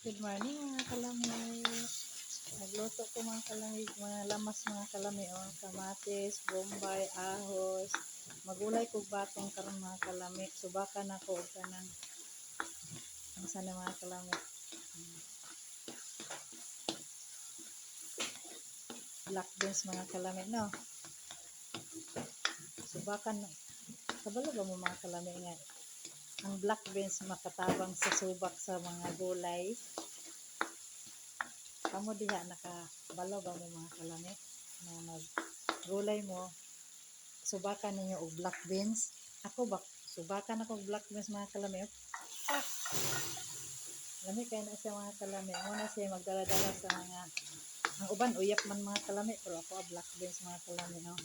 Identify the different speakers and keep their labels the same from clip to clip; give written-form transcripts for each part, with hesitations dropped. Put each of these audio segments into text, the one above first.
Speaker 1: Good morning mga kalamig. Nagluto ko mga kalamig, mga lamas mga kalamig, kamatis, bombay, ahos. Magulay ko batong karon mga kalamig. Subakan ako og kanang sana mga kalamig. Black beans mga kalamig no. Subakan kabalo ba mo mga kalamig nga ang black beans makatabang sa subak sa mga gulay. Kamo diha nakabalo ba mo mga kalami na maggulay mo, subakan ninyo og black beans. Ako ba subakan ako og black beans mga kalami. Lami kay na siya mga kalami, muna siya magdala-dala sa mga ang uban uyap man mga kalami, pero ako black beans mga kalami no.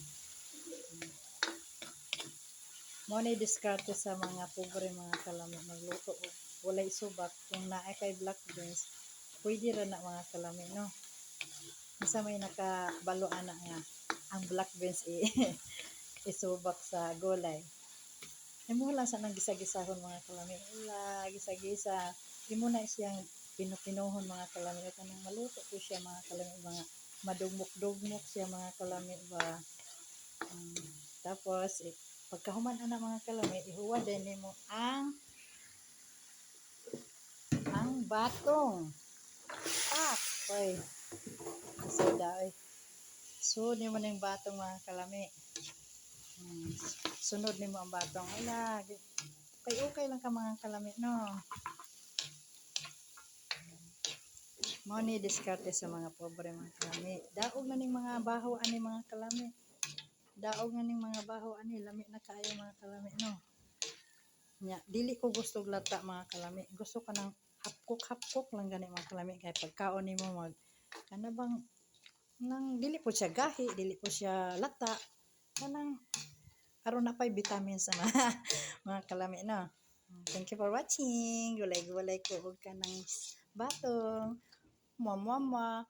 Speaker 1: Mo ni diskarte sa mga pobre mga kalami magluto og walay subak kung naay kay black beans. Pwede ra na mga kalami no. Isa may nakabalo ana nga ang black beans isubak sa gulay. Imo lang sa nang gisa-gisahon mga kalami. Wala gisa-gisa. Imo na siyang pinupinuhon mga kalami kanang maluto ko siya mga kalami, mga madugmok-dugmok siya mga kalami ba. Tapos pagkahuman ana mga kalami, ihuwa din nimo ang batong. Oy. Soda oy. So nimo ning batong mga kalami. Sunod nimo ang batong. Ala, okay lang ka mga kalami no. Mo ni diskarte sa mga pobre mga kalami. Daog na ning mga baho ani mga kalami. Daog na ning mga baho ani, lami na kaayo mga kalami no. Nya dili ko gusto lata mga kalami. Gusto ka nang hapkok lang gani mga kalami kay pagkaon nimo mag kana bang nang dili po siya gahi, dili po siya lata. Kanang aron na pay vitamins sa mga kalami no. Thank you for watching. Gulay-gulay ko og kanang batong. Mwah.